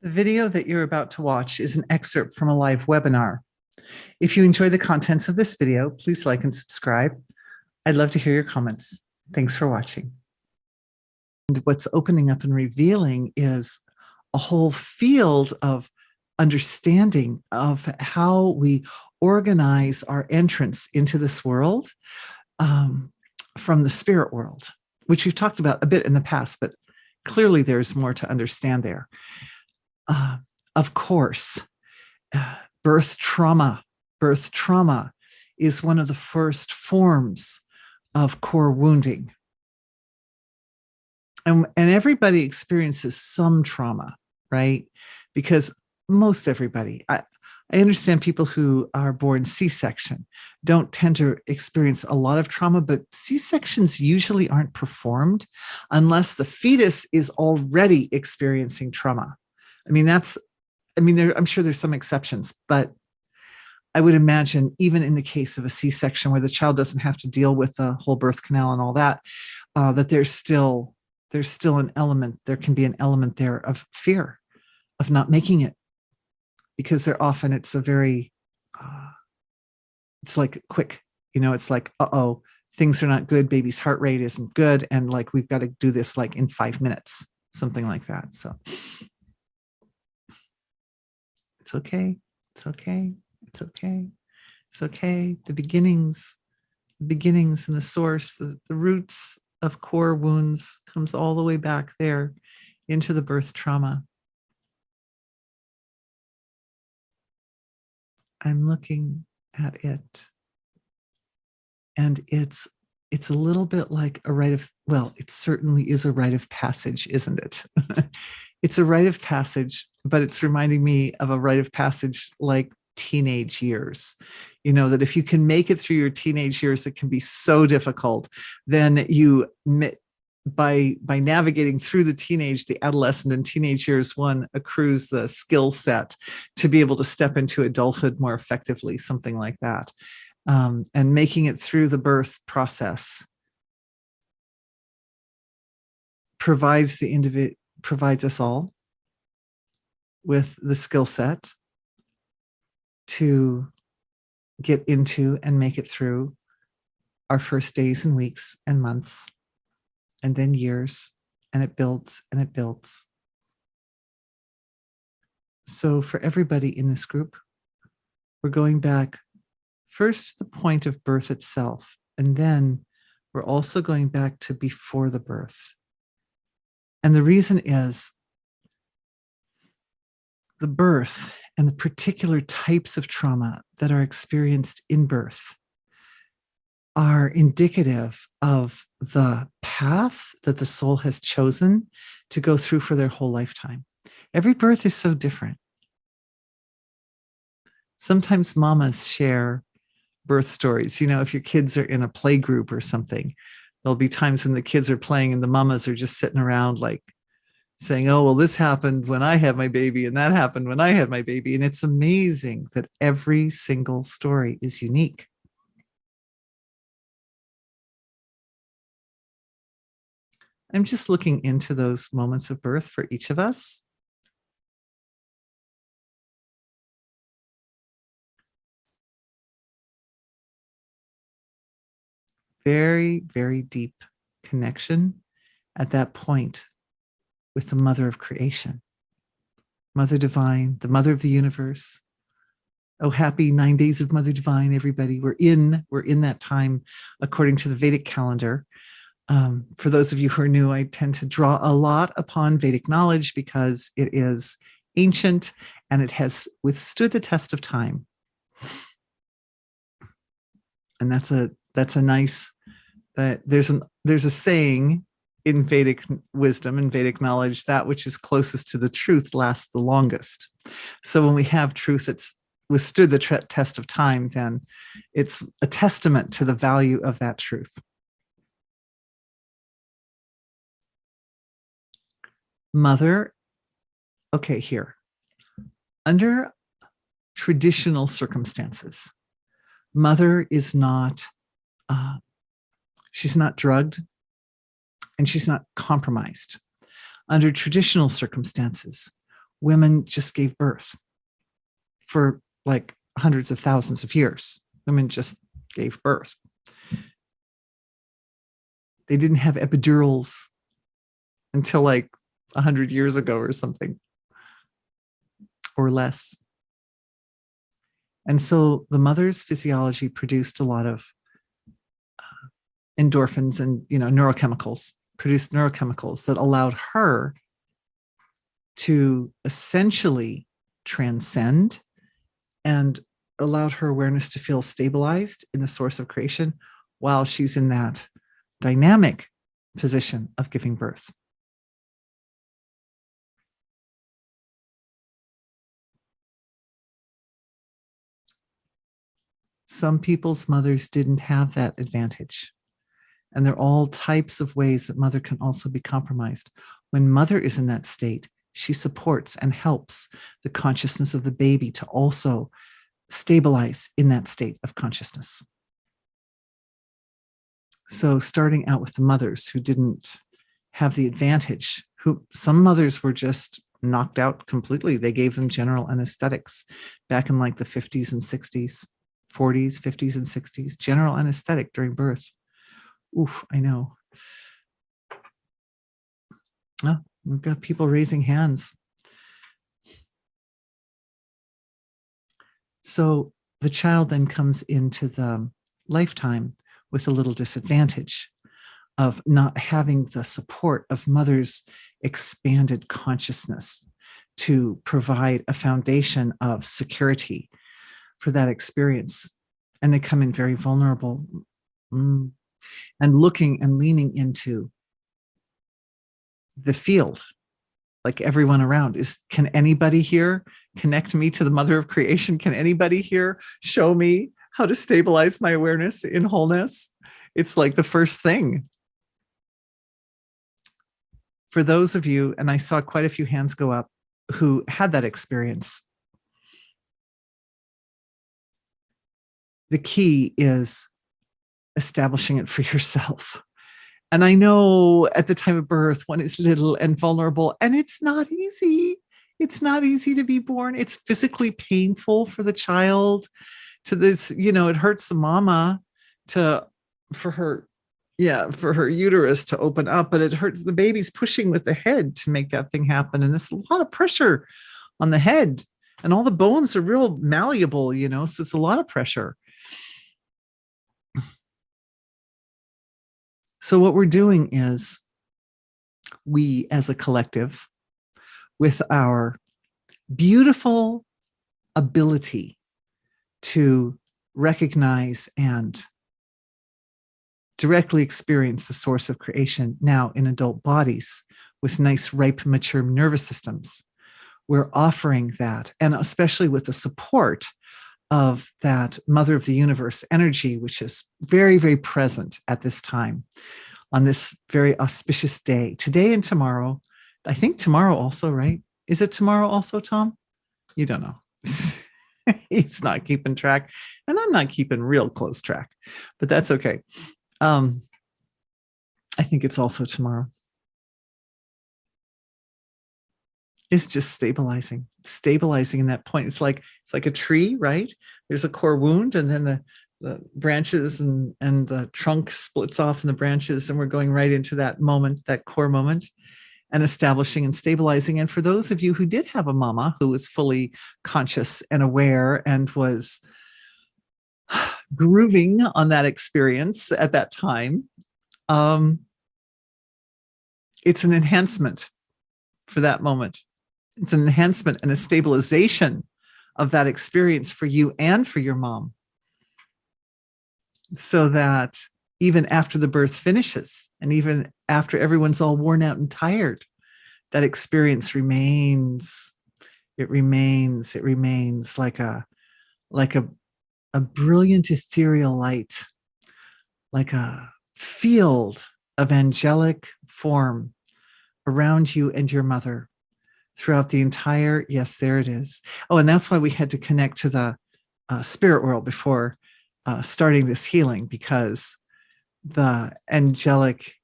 The video that you're about to watch is an excerpt from a live webinar. If you enjoy the contents of this video, please like and subscribe. I'd love to hear your comments. Thanks for watching. And what's opening up and revealing is a whole field of understanding of how we organize our entrance into this world from the spirit world, which we've talked about a bit in the past, but clearly there's more to understand there. Of course, birth trauma is one of the first forms of core wounding. And everybody experiences some trauma, right? Because most everybody, I understand people who are born C-section don't tend to experience a lot of trauma, but C-sections usually aren't performed unless the fetus is already experiencing trauma. I'm sure there's some exceptions, but I would imagine even in the case of a C-section where the child doesn't have to deal with the whole birth canal and all that, that there's still an element, there can be an element there of fear of not making it, because it's a very, it's like quick, it's like, uh-oh, things are not good, baby's heart rate isn't good, and like we've got to do this like in 5 minutes, something like that. So it's okay. It's okay. It's okay. It's okay. The beginnings and the source, the roots of core wounds comes all the way back there into the birth trauma. I'm looking at it, and it's a little bit like a rite of, well, it certainly is a rite of passage, isn't it? It's a rite of passage, but it's reminding me of a rite of passage like teenage years. That if you can make it through your teenage years, it can be so difficult. Then by navigating through the adolescent and teenage years, one accrues the skill set to be able to step into adulthood more effectively, something like that. And making it through the birth process provides us all with the skill set to get into and make it through our first days and weeks and months, and then years, and it builds and it builds. So for everybody in this group, we're going back first to the point of birth itself, and then we're also going back to before the birth. And the reason is the birth and the particular types of trauma that are experienced in birth are indicative of the path that the soul has chosen to go through for their whole lifetime. Every birth is so different. Sometimes mamas share birth stories. If your kids are in a play group or something, there'll be times when the kids are playing and the mamas are just sitting around like saying, oh, well, this happened when I had my baby and that happened when I had my baby. And it's amazing that every single story is unique. I'm just looking into those moments of birth for each of us. Very, very deep connection at that point with the mother of creation, Mother Divine, the mother of the universe. Oh, happy 9 days of Mother Divine, everybody. We're in that time according to the Vedic calendar. For those of you who are new, I tend to draw a lot upon Vedic knowledge because it is ancient and it has withstood the test of time. And that's a nice, there's a saying in Vedic wisdom and Vedic knowledge, that which is closest to the truth lasts the longest. So when we have truth that's withstood the test of time, then it's a testament to the value of that truth. Mother, okay, here. Under traditional circumstances, mother is not, she's not drugged and she's not compromised. Under traditional circumstances, women just gave birth for like hundreds of thousands of years. Women just gave birth. They didn't have epidurals until like 100 years ago or something, or less. And so the mother's physiology produced a lot of endorphins and, neurochemicals, produced neurochemicals that allowed her to essentially transcend and allowed her awareness to feel stabilized in the source of creation while she's in that dynamic position of giving birth. Some people's mothers didn't have that advantage. And there are all types of ways that mother can also be compromised. When mother is in that state, she supports and helps the consciousness of the baby to also stabilize in that state of consciousness. So starting out with the mothers who didn't have the advantage, who some mothers were just knocked out completely. They gave them general anesthetics back in like the 50s and 60s, 40s, 50s and 60s, general anesthetic during birth. Oof, I know. Oh, we've got people raising hands. So the child then comes into the lifetime with a little disadvantage of not having the support of mother's expanded consciousness to provide a foundation of security for that experience. And they come in very vulnerable and looking and leaning into the field, like everyone around is, can anybody here connect me to the mother of creation? Can anybody here show me how to stabilize my awareness in wholeness? It's like the first thing. For those of you, and I saw quite a few hands go up, who had that experience, the key is establishing it for yourself. And I know at the time of birth, one is little and vulnerable, and it's not easy. It's not easy to be born. It's physically painful for the child. To this, it hurts the mama for her uterus to open up, but it hurts the baby's pushing with the head to make that thing happen. And there's a lot of pressure on the head, and all the bones are real malleable, so it's a lot of pressure. So what we're doing is, we as a collective, with our beautiful ability to recognize and directly experience the source of creation now in adult bodies with nice, ripe, mature nervous systems, we're offering that, and especially with the support of that mother of the universe energy, which is very, very present at this time, on this very auspicious day, today and tomorrow. I think tomorrow also, right? Is it tomorrow also, Tom? You don't know. He's not keeping track, and I'm not keeping real close track, but that's okay. I think it's also tomorrow. It's just stabilizing in that point. It's like a tree, right? There's a core wound, and then the branches and the trunk splits off in the branches, and we're going right into that moment, that core moment, and establishing and stabilizing. And for those of you who did have a mama who was fully conscious and aware and was grooving on that experience at that time, it's an enhancement for that moment. It's an enhancement and a stabilization of that experience for you and for your mom, so that even after the birth finishes, and even after everyone's all worn out and tired, that experience remains. It remains like a brilliant ethereal light, like a field of angelic form around you and your mother throughout the entire, yes, there it is. Oh, and that's why we had to connect to the spirit world before starting this healing, because the angelic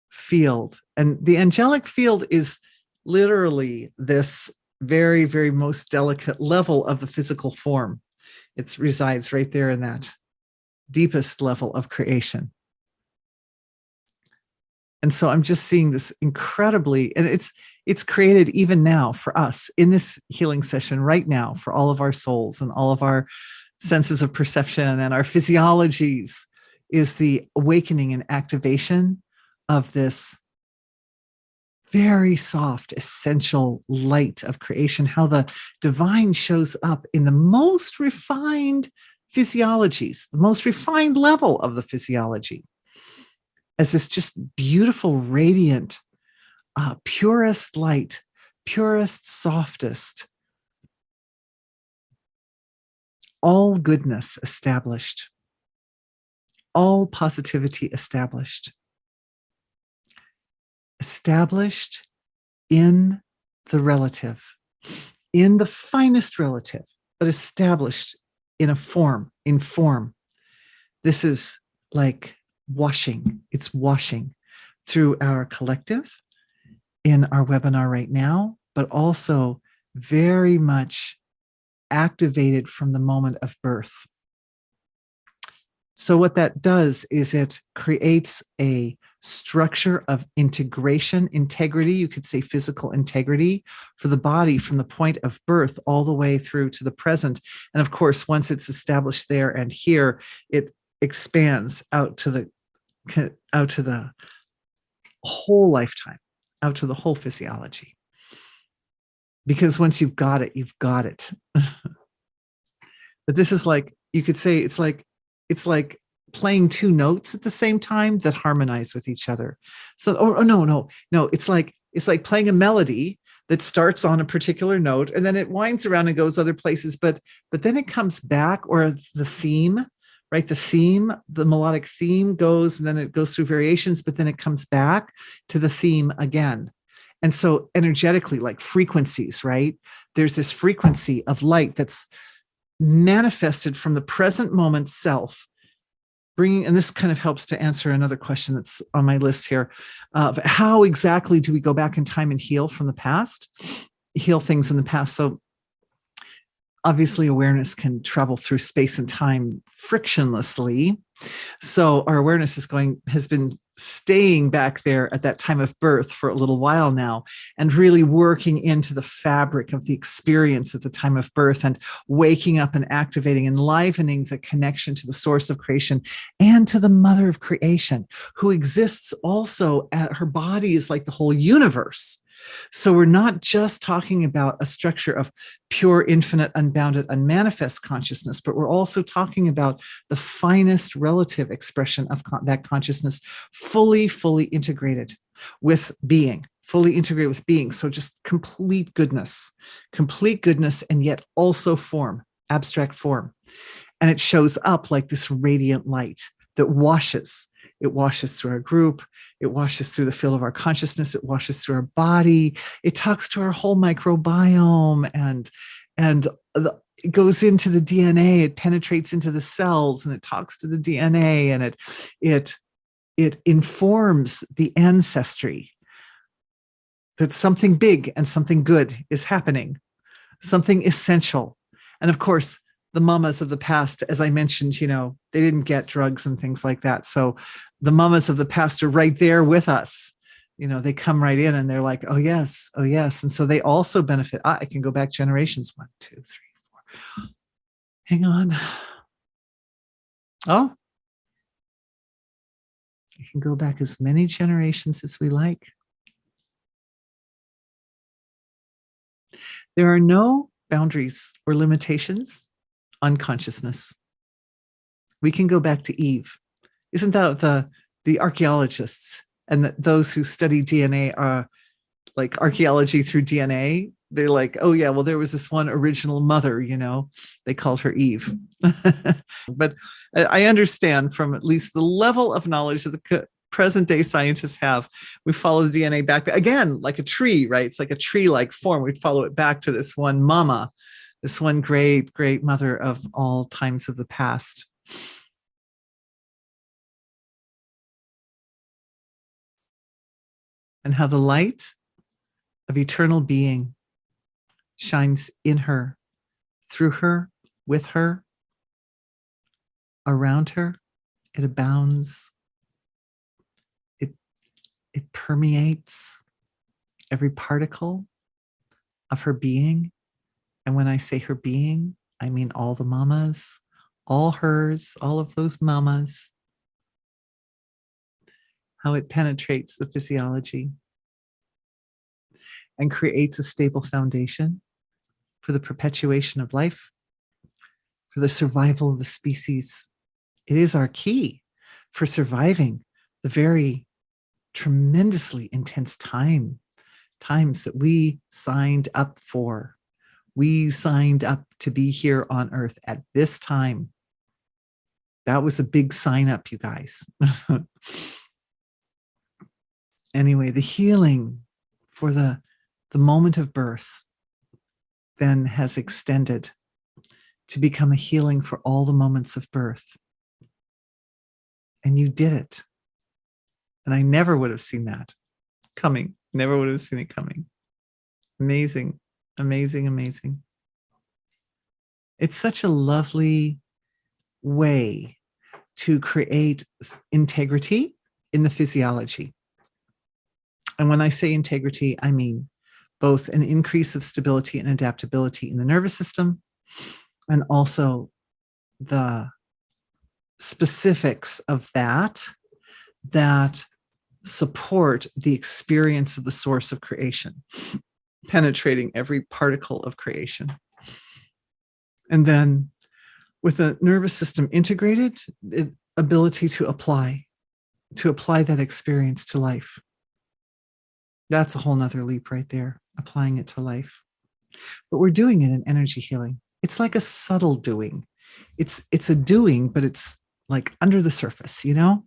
field, and the angelic field is literally this very, very most delicate level of the physical form. It resides right there in that deepest level of creation. And so I'm just seeing this incredibly, and it's created even now for us in this healing session right now for all of our souls and all of our senses of perception and our physiologies, is the awakening and activation of this very soft, essential light of creation, how the divine shows up in the most refined physiologies, the most refined level of the physiology, as this just beautiful, radiant, purest light, purest, softest, all goodness established, all positivity established. Established in the relative, in the finest relative, but established in a form, in form. This is like washing. It's washing through our collective in our webinar right now, but also very much activated from the moment of birth. So what that does is it creates a structure of integration, integrity, you could say physical integrity for the body from the point of birth all the way through to the present. And of course, once it's established there and here, it expands out to the whole lifetime, out to the whole physiology. Because once you've got it, you've got it. But this is like, you could say it's like playing two notes at the same time that harmonize with each other. So, no, it's like playing a melody that starts on a particular note and then it winds around and goes other places, but then it comes back, or the theme, right? The melodic theme goes, and then it goes through variations, but then it comes back to the theme again. And so energetically, like frequencies, right? There's this frequency of light that's manifested from the present moment self, bringing, and this kind of helps to answer another question that's on my list here, how exactly do we go back in time and heal from the past, heal things in the past? So obviously awareness can travel through space and time frictionlessly. So our awareness has been staying back there at that time of birth for a little while now, and really working into the fabric of the experience at the time of birth, and waking up and activating, enlivening the connection to the source of creation and to the mother of creation, who exists also at her body is like the whole universe. So we're not just talking about a structure of pure, infinite, unbounded, unmanifest consciousness, but we're also talking about the finest relative expression of that consciousness, fully integrated with being, fully integrated with being. So just complete goodness, and yet also form, abstract form. And it shows up like this radiant light that washes. It washes through our group. It washes through the field of our consciousness. It washes through our body. It talks to our whole microbiome, and it goes into the DNA. It penetrates into the cells, and it talks to the DNA, and it informs the ancestry that something big and something good is happening, something essential. And of course, the mamas of the past, as I mentioned, they didn't get drugs and things like that. So the mamas of the past are right there with us. They come right in and they're like, oh yes. And so they also benefit. I can go back generations, 1, 2, 3, 4. Hang on. Oh, you can go back as many generations as we like. There are no boundaries or limitations on consciousness. We can go back to Eve. Isn't that the archaeologists and those who study DNA are like archaeology through DNA? They're like, oh yeah, well, there was this one original mother, they called her Eve. But I understand from at least the level of knowledge that the present day scientists have, we follow the DNA back again, like a tree, right? It's like a tree-like form. We'd follow it back to this one mama, this one great, great mother of all times of the past. And how the light of eternal being shines in her, through her, with her, around her. It abounds. It permeates every particle of her being. And when I say her being, I mean all the mamas, all hers, all of those mamas, how it penetrates the physiology and creates a stable foundation for the perpetuation of life, for the survival of the species. It is our key for surviving the very tremendously intense times that we signed up for. We signed up to be here on Earth at this time. That was a big sign up, you guys. Anyway, the healing for the moment of birth then has extended to become a healing for all the moments of birth. And you did it. And I never would have seen that coming. Never would have seen it coming. Amazing, amazing, amazing. It's such a lovely way to create integrity in the physiology. And when I say integrity, I mean both an increase of stability and adaptability in the nervous system, and also the specifics of that support the experience of the source of creation, penetrating every particle of creation. And then with the nervous system integrated, the ability to apply that experience to life. That's a whole nother leap right there, applying it to life. But we're doing it in energy healing. It's like a subtle doing. It's a doing, but it's like under the surface, you know?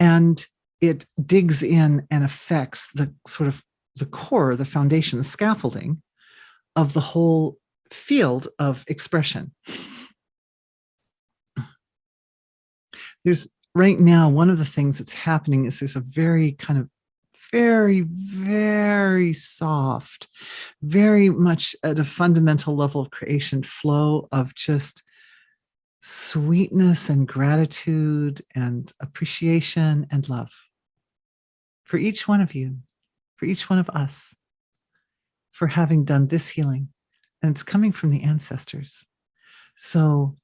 And it digs in and affects the sort of the core, the foundation, the scaffolding of the whole field of expression. There's right now, one of the things that's happening is there's a very kind of very, very soft, very much at a fundamental level of creation flow of just sweetness and gratitude and appreciation and love for each one of you, for each one of us, for having done this healing. And it's coming from the ancestors. So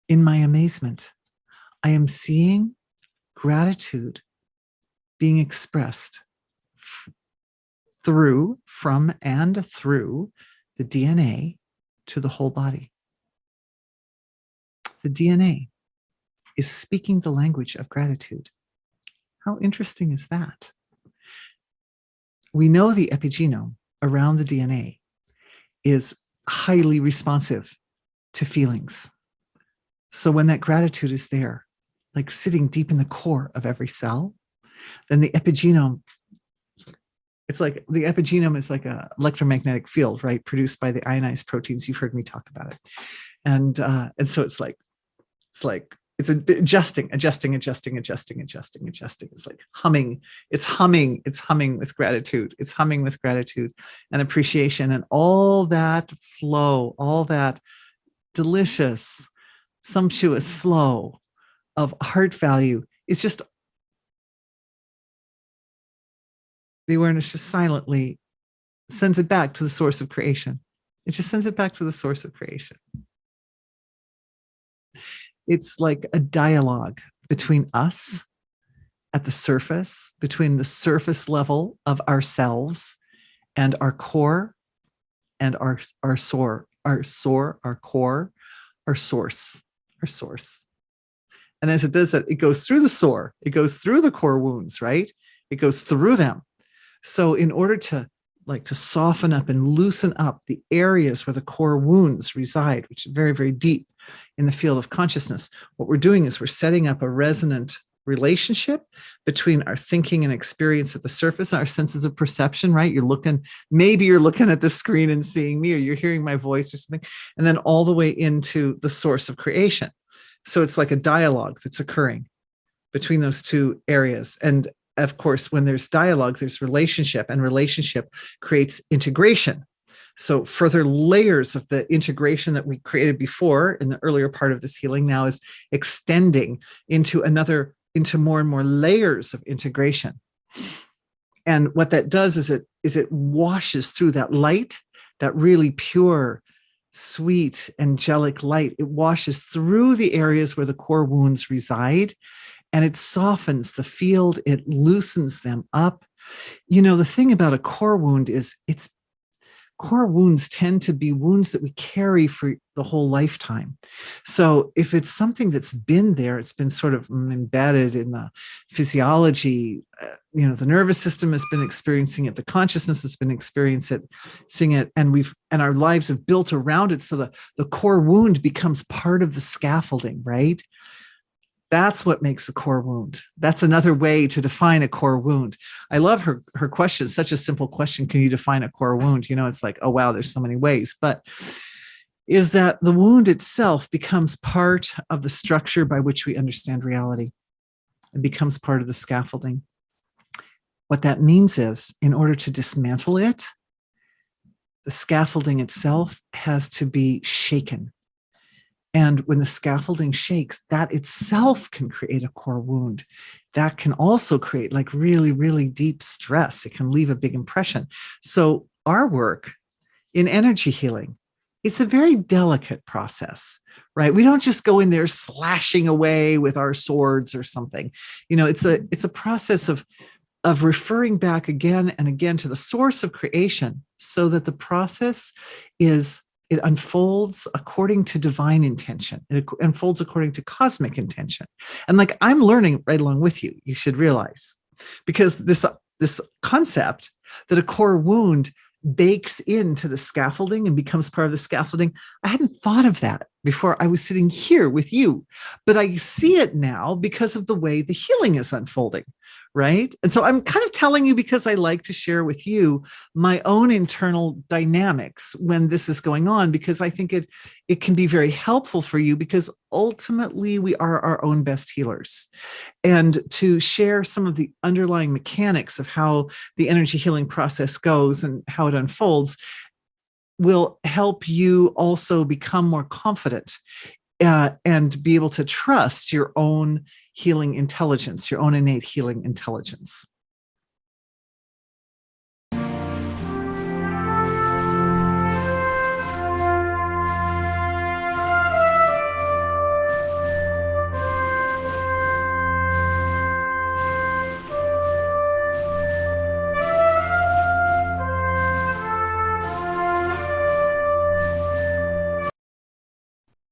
in my amazement, I am seeing gratitude being expressed through, from, and through the DNA to the whole body. The DNA is speaking the language of gratitude. How interesting is that? We know the epigenome around the DNA is highly responsive to feelings. So when that gratitude is there, like sitting deep in the core of every cell, then the epigenome, it's like the epigenome is like an electromagnetic field, right? Produced by the ionized proteins. You've heard me talk about it. And so it's adjusting. It's like humming. It's humming with gratitude. It's humming with gratitude and appreciation and all that flow, all that delicious, sumptuous flow of heart value. It's just the awareness just silently sends it back to the source of creation. It just sends it back to the source of creation. It's like a dialogue between us at the surface, between the surface level of ourselves and our core and our core, our source. And as it does that, it goes through the soar, it goes through the core wounds, right? It goes through them. So in order to soften up and loosen up the areas where the core wounds reside, which is very, very deep in the field of consciousness, what we're doing is we're setting up a resonant relationship between our thinking and experience at the surface and our senses of perception, right? Maybe you're looking at the screen and seeing me, or you're hearing my voice or something, and then all the way into the source of creation. So it's like a dialogue that's occurring between those two areas. And of course, when there's dialogue, there's relationship, and relationship creates integration. So further layers of the integration that we created before in the earlier part of this healing now is extending into more and more layers of integration. And what that does is it washes through that light, that really pure, sweet, angelic light. It washes through the areas where the core wounds reside, and it softens the field. It loosens them up. The thing about a core wound is core wounds tend to be wounds that we carry for the whole lifetime. So if it's something that's been there, it's been sort of embedded in the physiology, the nervous system has been experiencing it, the consciousness has been experiencing it, and our lives have built around it. So the core wound becomes part of the scaffolding, right? That's what makes a core wound. That's another way to define a core wound. I love her question. Such a simple question. Can you define a core wound? It's like, oh, wow, there's so many ways. But is that the wound itself becomes part of the structure by which we understand reality. It becomes part of the scaffolding. What that means is, in order to dismantle it, the scaffolding itself has to be shaken. And when the scaffolding shakes, that itself can create a core wound. That can also create like really, really deep stress. It can leave a big impression. So our work in energy healing, it's a very delicate process, right? We don't just go in there slashing away with our swords or something. It's a process of referring back again and again to the source of creation, so that the process it unfolds according to divine intention. It unfolds according to cosmic intention. And like, I'm learning right along with you, you should realize, because this concept that a core wound bakes into the scaffolding and becomes part of the scaffolding, I hadn't thought of that before I was sitting here with you, but I see it now because of the way the healing is unfolding. Right. And so I'm kind of telling you because I like to share with you my own internal dynamics when this is going on, because I think it can be very helpful for you, because ultimately we are our own best healers. And to share some of the underlying mechanics of how the energy healing process goes and how it unfolds will help you also become more confident and be able to trust your own healing intelligence, your own innate healing intelligence.